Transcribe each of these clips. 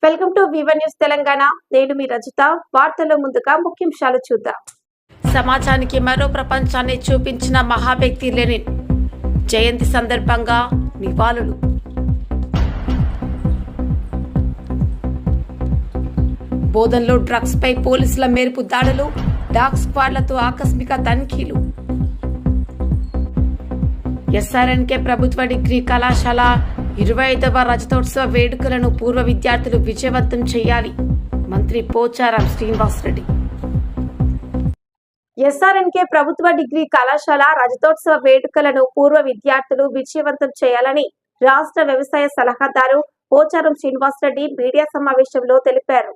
Welcome to వివన్ news Telangana. నేను మీ రజిత. వార్తల్లో ముందుగా ముఖ్యాంశాలు చూద్దాం. సమాజానికి మరో ప్రపంచాన్ని చూపించిన మహావ్యక్తి లెనిన్ జయంతి సందర్భంగా నివాళులు. బోధన్లో డ్రగ్స్ పై పోలీసుల మేర్పు దాడులు, డాగ్ స్క్వాడ్లతో ఆకస్మిక తనిఖీలు. ఎస్ఆర్ఎన్కే ప్రభుత్వ డిగ్రీ కళాశాల 25వ రజతోత్సవ వేడుకలను పూర్వ విద్యార్థులు విజయవంతం చేయాలి. మంత్రి పోచారం శ్రీనివాసరెడ్డి. ఎస్ఆర్ఎన్కే ప్రభుత్వ డిగ్రీ కళాశాల రజతోత్సవ వేడుకలను పూర్వ విద్యార్థులు విజయవంతం చేయాలని రాష్ట్ర వ్యవసాయ సలహాదారు పోచారం శ్రీనివాసరెడ్డి మీడియా సమావేశంలో తెలిపారు.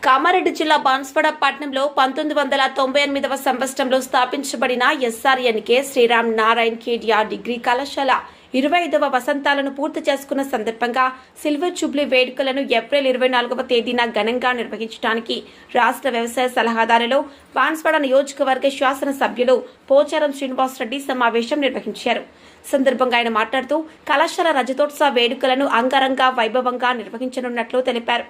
కామారెడ్డి జిల్లా బాన్స్వాడ పట్టణంలో 1998వ సంవత్సరంలో స్థాపించబడిన ఎస్ఆర్ఎన్కే శ్రీరామ్ నారాయణ్ కేడియా డిగ్రీ కళాశాల 25వ వసంతాలను పూర్తి చేసుకున్న సందర్భంగా సిల్వర్ జూబ్లీ వేడుకలను ఏప్రిల్ 24వ తేదీన ఘనంగా నిర్వహించడానికి రాష్ట్ర వ్యవసాయ సలహాదారులు బాన్స్వాడ నియోజకవర్గ శాసన సభ్యులు పోచారం శ్రీనివాసరెడ్డి సమావేశం నిర్వహించారు. సందర్భంగా ఆయన మాట్లాడుతూ కళాశాల రజతోత్సవ వేడుకలను అంగరంగ వైభవంగా నిర్వహించనున్నట్లు తెలిపారు.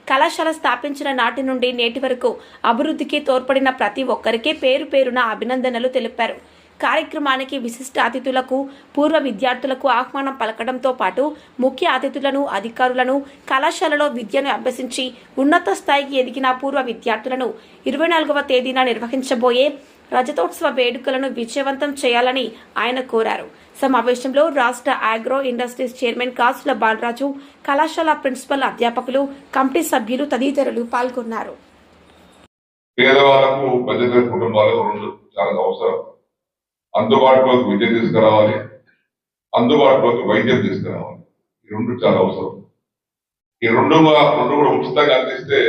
కళాశాల స్థాపించిన నాటి నుండి నేటి వరకు అభివృద్ధికి తోడ్పడిన ప్రతి ఒక్కరికి పేరు పేరున అభినందనలు తెలిపారు. కార్యక్రమానికి విశిష్ట అతిథులకు పూర్వ విద్యార్థులకు ఆహ్వానం పలకడంతో పాటు ముఖ్య అతిథులను, అధికారులను, కళాశాలలో విద్యను అభ్యసించి ఉన్నత స్థాయికి ఎదిగిన పూర్వ విద్యార్థులను 24వ తేదీన నిర్వహించబోయే రజతోత్సవ వేడుకలను విజయవంతం చేయాలని ఆయన కోరారు. సమావేశంలో రాష్ట్ర ఆగ్రో ఇండస్ట్రీస్ చైర్మన్ కాసుల బాలరాజు, కళాశాల ప్రిన్సిపల్ అధ్యాపకులు, కమిటీ సభ్యులు తదితరులు పాల్గొన్నారు. పేదవాళ్లకు బడ్జెట్ కుటుంబాలకు రెండు చాలా అవసరం. అందుబాటులోకి విద్య తీసుకురావాలి, అందుబాటులోకి వైద్యం తీసుకురావాలి. ఈ రెండు చాలా అవసరం. ఈ రెండు కూడా ఉచితంగా అందిస్తే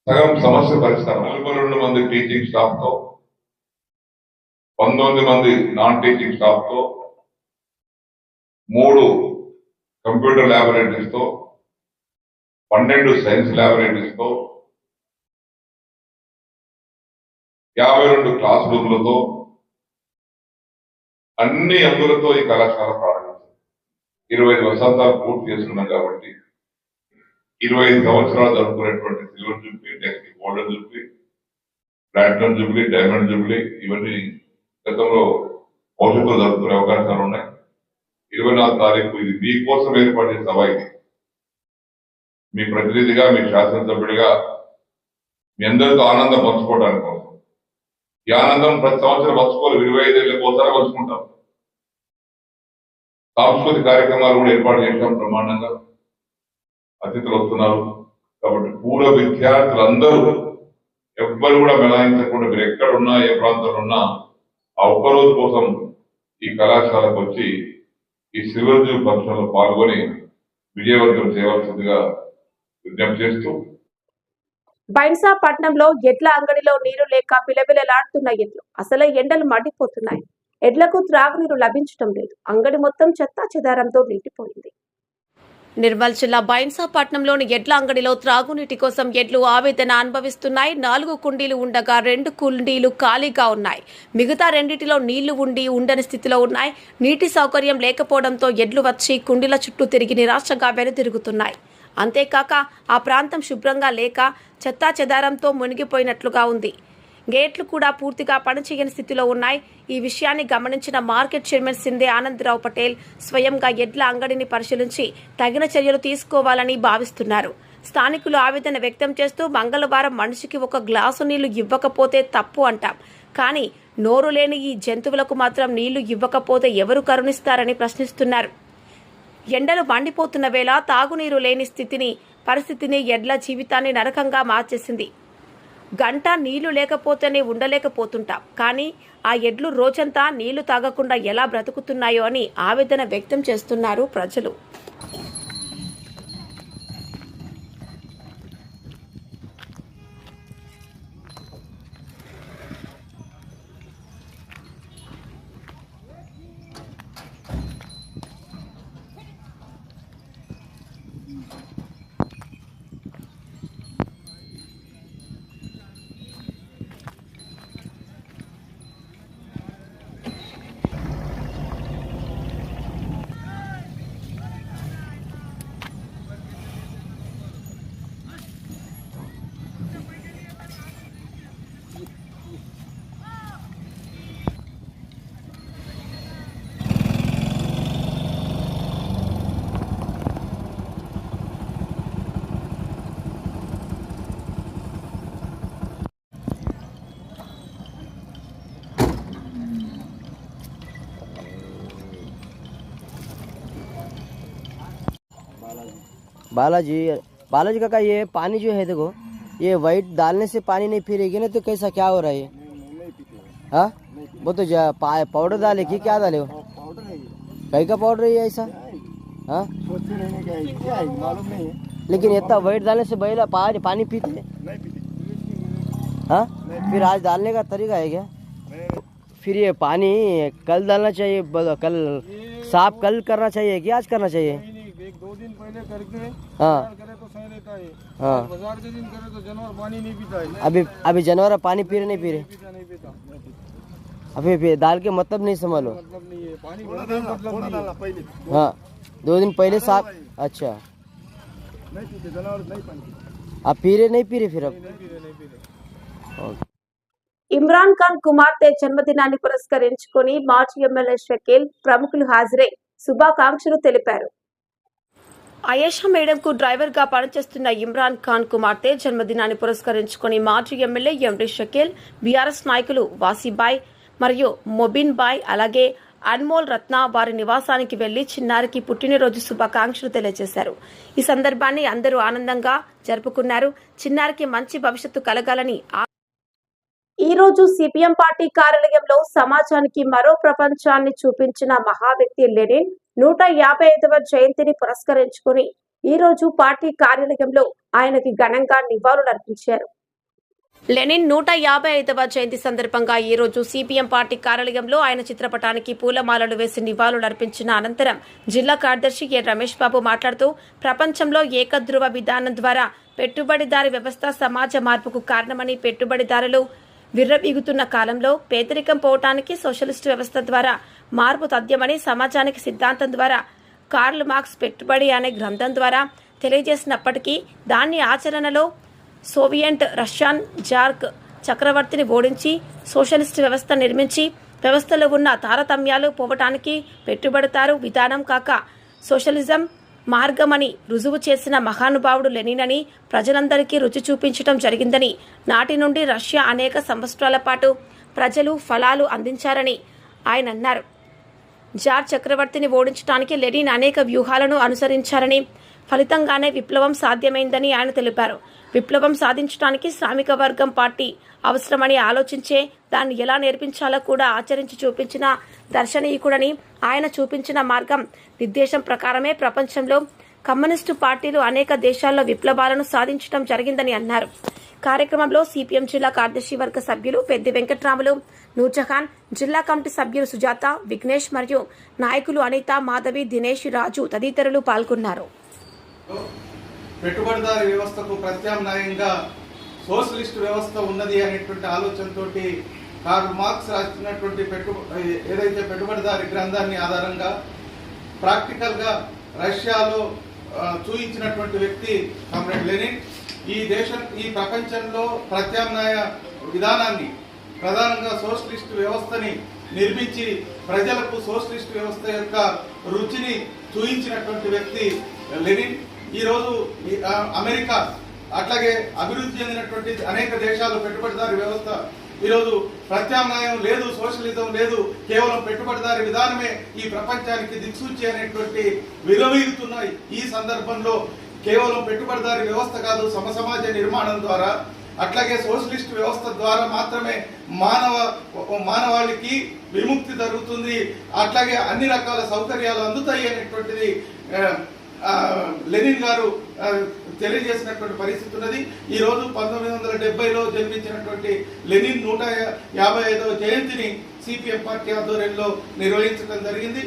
సగం సమస్య పరిష్కారం. 42 మంది టీచింగ్ స్టాఫ్ తో, 19 మంది నాన్ టీచింగ్ స్టాఫ్ తో, 3 కంప్యూటర్ ల్యాబొరేటరీస్ తో, 12 సైన్స్ ల్యాబొరేటరీస్ తో, 52 క్లాస్ రూమ్లతో, అన్ని అందులతో ఈ కళాశాల ప్రారంభించారు. 25 వసంతాలు పూర్తి చేసుకున్నాం కాబట్టి 25 సంవత్సరాలు జరుపుకునేటువంటి silver jubilee, next golden jubilee, platinum jubilee, diamond jubilee ఇవన్నీ గతంలో భవిష్యత్తులో జరుపుకునే అవకాశాలు ఉన్నాయి. 24వ తారీఖు ఇది మీకోసం ఏర్పడిన సభ. ఇది మీ ప్రతినిధిగా, మీ శాసనసభ్యుడిగా మీ అందరితో ఆనందం పంచుకోవడానికి కోసం. ఈ ఆనందం ప్రతి సంవత్సరం పంచుకోవాలి. 25 ఏళ్ళకి ఒకసారి పంచుకుంటాం. సాంస్కృతిక కార్యక్రమాలు కూడా ఏర్పాటు చేసాం బ్రహ్మాండంగా. అతిథులు వస్తున్నారు కాబట్టి పూర్వ విద్యార్థులందరూ ఎవ్వరు కూడా మినహాయించకుండా మీరు ఎక్కడున్నా, ఏ ప్రాంతంలో ఉన్నా ఆ ఒక్కరోజు కోసం ఈ కళాశాలకు వచ్చి ఈ సిల్వర్ జూబ్లీ ఫంక్షన్ లో పాల్గొని విజయవంతం చేయవలసిందిగా విజ్ఞప్తి చేస్తూ, బైన్సా పట్టణంలో ఎడ్ల అంగడిలో నీరు లేక పిలవిలలాడుతున్న ఎడ్లు. అసలే ఎండలు మండిపోతున్నాయి. ఎడ్లకు త్రాగునీరు లభించడం లేదు. అంగడి మొత్తం చెత్తా చెదారంతో నిండిపోయింది. నిర్మల్ జిల్లా బైన్సా పట్టణంలోని ఎడ్ల అంగడిలో త్రాగునీటి కోసం ఎడ్లు ఆవేదన అనుభవిస్తున్నాయి. 4 కుండీలు ఉండగా 2 కుండీలు ఖాళీగా ఉన్నాయి. మిగతా రెండిటిలో నీళ్లు ఉండి ఉండని స్థితిలో ఉన్నాయి. నీటి సౌకర్యం లేకపోవడంతో ఎడ్లు వచ్చి కుండీల చుట్టూ తిరిగి నిరాశగా వెనుతిరుగుతున్నాయి. అంతేకాక ఆ ప్రాంతం శుభ్రంగా లేక చెత్తా చెదారంతో మునిగిపోయినట్లుగా ఉంది. గేట్లు కూడా పూర్తిగా పనిచేయని స్థితిలో ఉన్నాయి. ఈ విషయాన్ని గమనించిన మార్కెట్ చైర్మన్ సిందే ఆనందరావు పటేల్ స్వయంగా ఎడ్ల అంగడిని పరిశీలించి తగిన చర్యలు తీసుకోవాలని భావిస్తున్నారు. స్థానికులు ఆవేదన వ్యక్తం చేస్తూ మంగళవారం మనిషికి 1 గ్లాసు నీళ్లు ఇవ్వకపోతే తప్పు అంటాం, కానీ నోరు లేని ఈ జంతువులకు మాత్రం నీళ్లు ఇవ్వకపోతే ఎవరు కరుణిస్తారని ప్రశ్నిస్తున్నారు. ఎండలు మండిపోతున్న వేళ తాగునీరు లేని పరిస్థితిని ఎడ్ల జీవితాన్ని నరకంగా మార్చేసింది. గంట నీళ్లు లేకపోతేనే ఉండలేకపోతుంటాం, కానీ ఆ ఎడ్లు రోజంతా నీళ్లు తాగకుండా ఎలా బ్రతుకుతున్నాయో అని ఆవేదన వ్యక్తం చేస్తున్నారు ప్రజలు. बालाजी बालाजी काका, ये पानी जो है देखो, ये वाइट डालने से पानी नहीं फिरेगी ना, तो कैसा क्या हो रहा है? हाँ, वो तो पाउडर डाले कि क्या डाले हो? पाउडर है ये, कहीं का पाउडर है ये ऐसा? हाँ, सोचते रहने का है, क्या है मालूम नहीं है। लेकिन इतना वाइट डालने से बैला पानी पीते हैं? नहीं पीते। हाँ, फिर आज डालने का तरीका है क्या? नहीं, फिर ये पानी कल डालना चाहिए, कल साफ कल करना चाहिए कि आज करना चाहिए? नहीं, 1-2 दिन पहले करके हाँ करे तो सही रहता है। हाँ, बाजार के दिन करे तो जानवर पानी नहीं पीता है। अभी जानवर पानी पी रहे नहीं पी रहे? नहीं पीता। अभी फिर दाल के मतलब नहीं समझ लो। मतलब नहीं है, पानी मतलब नहीं है। पहले हाँ, 2 दिन पहले साफ। अच्छा, नहीं पीते जानवर, नहीं पानी पीते। आप पी रहे नहीं पी रहे फिर अब? नहीं पीते। ओके। ఇమ్రాన్ ఖాన్ కుమార్తె జన్మదినాన్ని పురస్కరించుకొని మాజీ ఎమ్మెల్యే షకీల్ ప్రముఖులు హాజరై శుభాకాంక్షలు తెలిపారు. అయేషా మేడంకు డ్రైవర్ గా పనిచేస్తున్న ఇమ్రాన్ ఖాన్ కుమార్తె జన్మదినాన్ని పురస్కరించుకొని మాజీ ఎమ్మెల్యే ఎండి షకీల్, బీఆర్ఎస్ నాయకులు వాసీబాయ్ మరియు మొబిన్ బాయ్ అలాగే అన్మోల్ రత్న వారి నివాసానికి వెళ్లి చిన్నారికి పుట్టినరోజు శుభాకాంక్షలు తెలియజేశారు. ఈ సందర్భాన్ని అందరూ ఆనందంగా జరుపుకున్నారు. చిన్నారికి మంచి భవిష్యత్తు కలగాలని ఈ రోజు సిపిఎం పార్టీ కార్యాలయంలో సమాజానికి మరో ప్రపంచాన్ని చూపించిన మహా వ్యక్తి లెనిన్ 155వ జయంతిని పురస్కరించుకుని ఈ రోజు పార్టీ కార్యాలయంలో ఆయనకి ఘనంగా నివాళులర్పించారు. లెనిన్ 155వ జయంతి సందర్భంగా ఈ రోజు సిపిఎం పార్టీ కార్యాలయంలో ఆయన చిత్రపటానికి పూలమాలలు వేసి నివాళులర్పించిన అనంతరం జిల్లా కార్యదర్శి ఎ రమేష్ బాబు మాట్లాడుతూ ప్రపంచంలో ఏకధ్రువ విధానం ద్వారా పెట్టుబడిదారీ వ్యవస్థ సమాజ మార్పుకు కారణమని, పెట్టుబడిదారులు విర్రవీగుతున్న కాలంలో పేదరికం పోవటానికి సోషలిస్టు వ్యవస్థ ద్వారా మార్పు తథ్యమని, సమాజానికి సిద్ధాంతం ద్వారా కార్ల్ మార్క్స్ పెట్టుబడి అనే గ్రంథం ద్వారా తెలియజేసినప్పటికీ దాన్ని ఆచరణలో సోవియట్ రష్యన్ జార్క్ చక్రవర్తిని ఓడించి సోషలిస్టు వ్యవస్థ నిర్మించి వ్యవస్థలో ఉన్న తారతమ్యాలు పోవటానికి పెట్టుబడిదారు విధానం కాక సోషలిజం మార్గమని రుజువు చేసిన మహానుభావుడు లెనిన్ అని ప్రజలందరికీ రుచి చూపించడం జరిగిందని, నాటి నుండి రష్యా అనేక సంవత్సరాల పాటు ప్రజలు ఫలాలు అందించారని ఆయన అన్నారు. జార్ చక్రవర్తిని ఓడించడానికి లెనిన్ అనేక వ్యూహాలను అనుసరించారని, ఫలితంగానే విప్లవం సాధ్యమైందని ఆయన తెలిపారు. విప్లవం సాధించడానికి శ్రామిక వర్గం పార్టీ అవసరమని ఆలోచించే దాన్ని ఎలా నేర్పించాలో కూడా ఆచరించి చూపించిన దర్శనీయుడని, ఆయన చూపించిన మార్గం నిర్దేశం ప్రకారమే ప్రపంచంలో కమ్యూనిస్టు పార్టీలు అనేక దేశాల్లో విప్లవాలను సాధించడం జరిగిందని అన్నారు. కార్యక్రమంలో సిపిఎం జిల్లా కార్యదర్శి వర్గ సభ్యులు పెద్ది వెంకట్రాములు, నూర్జహాన్, జిల్లా కమిటీ సభ్యులు సుజాత, విఘ్నేష్ మరియు నాయకులు అనిత, మాధవి, దినేష్, రాజు తదితరులు పాల్గొన్నారు. పెట్టుబడిదారీ వ్యవస్థకు ప్రత్యామ్నాయంగా సోషలిస్ట్ వ్యవస్థ ఉన్నది అనేటువంటి ఆలోచనతోటి కార్ల్ మార్క్స్ రాసినటువంటి ఏదైతే పెట్టుబడిదారీ గ్రంథాన్ని ఆధారంగా ప్రాక్టికల్గా రష్యాలో చూయించినటువంటి వ్యక్తి కామ్రేడ్ లెనిన్ ఈ ప్రపంచంలో ప్రత్యామ్నాయ విధానాన్ని ప్రధానంగా సోషలిస్ట్ వ్యవస్థని నిర్మించి ప్రజలకు సోషలిస్ట్ వ్యవస్థ యొక్క రుచిని చూయించినటువంటి వ్యక్తి లెనిన్. ఈరోజు అమెరికా అట్లాగే అభివృద్ధి చెందినటువంటి అనేక దేశాలు పెట్టుబడిదారీ వ్యవస్థ ఈరోజు ప్రత్యామ్నాయం లేదు, సోషలిజం లేదు, కేవలం పెట్టుబడిదారీ విధానమే ఈ ప్రపంచానికి దిక్సూచి అనేటువంటి విరవీగుతున్న ఈ సందర్భంలో కేవలం పెట్టుబడిదారీ వ్యవస్థ కాదు, సమసమాజ నిర్మాణం ద్వారా అట్లాగే సోషలిస్ట్ వ్యవస్థ ద్వారా మాత్రమే మానవాళికి విముక్తి జరుగుతుంది, అట్లాగే అన్ని రకాల సౌకర్యాలు అందుతాయి అనేటువంటిది లెనిన్ గారు తెలియజేసినటువంటి పరిస్థితి ఉన్నది. ఈ రోజు 1970లో జన్మించినటువంటి లెనిన్ 155వ జయంతిని సిపిఎం పార్టీ ఆధ్వర్యంలో నిర్వహించడం జరిగింది.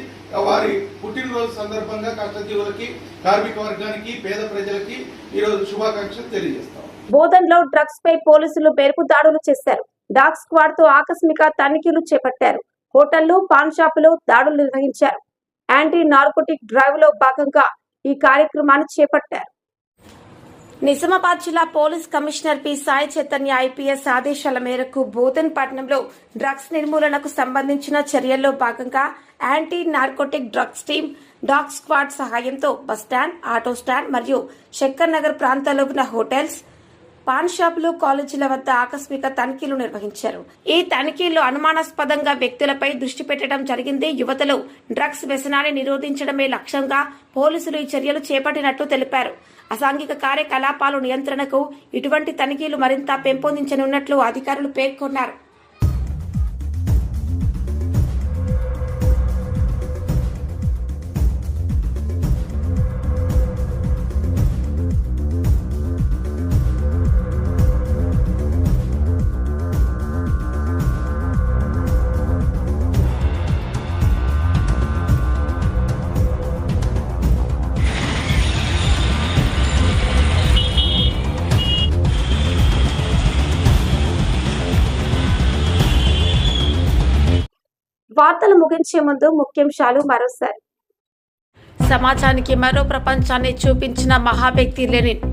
వారి పుట్టినరోజు సందర్భంగా కష్టజీవులకి, కార్మిక వర్గానికి, పేద ప్రజలకి ఈరోజు శుభాకాంక్షలు తెలియజేస్తాం. బోధన్లో డ్రగ్స్ పై పోలీసులు బెరుకు దాడులు చేశారు. డాగ్ స్క్వాడ్ తో ఆకస్మిక తనిఖీలు చేపట్టారు. హోటళ్లు, పాన్ షాపులు దాడులు నిర్వహించారు. యాంటీ నార్కోటిక్ డ్రైవ్ లో భాగంగా ఈ కార్యక్రమాన్ని చేపట్టారు. నిజామాబాద్ జిల్లా police commissioner P Sai Chaitanya IPS ఆదేశాల మేరకు బోధన్ పట్టణంలో డ్రగ్స్ నిర్మూలనకు సంబంధించిన చర్యల్లో భాగంగా anti narcotic drugs team dog squad సహాయంతో బస్టాండ్, ఆటో స్టాండ్ మరియు శంకర్ నగర్ ప్రాంతాల్లో ఉన్న హోటల్స్, పాన్ షాపులు, కాలేజీల వద్ద ఆకస్మిక తనిఖీలు నిర్వహించారు. ఈ తనిఖీల్లో అనుమానాస్పదంగా వ్యక్తులపై దృష్టి పెట్టడం జరిగింది. యువతలో డ్రగ్స్ వ్యసనాన్ని నిరోధించడమే లక్ష్యంగా పోలీసులు ఈ చర్యలు చేపట్టినట్లు తెలిపారు. అసాంఘిక కార్యకలాపాలు నియంత్రణకు ఇటువంటి తనిఖీలు మరింత పెంపొందించనున్నట్లు అధికారులు పేర్కొన్నారు. వార్తలు ముగించే ముందు ముఖ్యాంశాలు మరోసారి. సమాజానికి మరో ప్రపంచాన్ని చూపించిన మహావ్యక్తి లెనిన్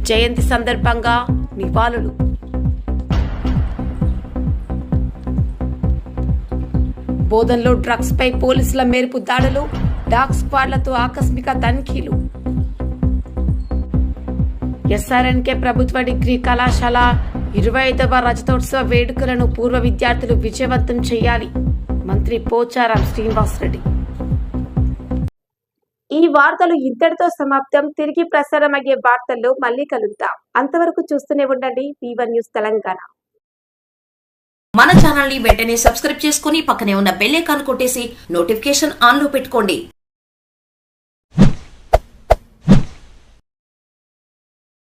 జయంతి సందర్భంగా నివాళులు. బోధన్లో డ్రగ్స్ పై పోలీసుల మేరకు దాడులు, డాగ్ స్క్వాడ్లతో ఆకస్మిక తనిఖీలు. ఎస్ఆర్ఎన్కే ప్రభుత్వ డిగ్రీ కళాశాల 25వ రజతోత్సవ వేడుకలను పూర్వ విద్యార్థులు విజయవంతం చేయాలి. మంత్రి పోచారం శ్రీనివాసరెడ్డి. ఈ వార్తలు ఇంతటితో సమాప్తం. తిరిగి ప్రసారమయ్యే వార్తల్లో మళ్ళీ కలుద్దాం. అంతవరకు చూస్తూనే ఉండండి V1 న్యూస్ తెలంగాణ. మన ఛానల్ ని వెంటనే సబ్స్క్రైబ్ చేసుకుని పక్కనే ఉన్న బెల్ ఐకాన్ కొట్టేసి నోటిఫికేషన్ ఆన్ లో పెట్టుకోండి.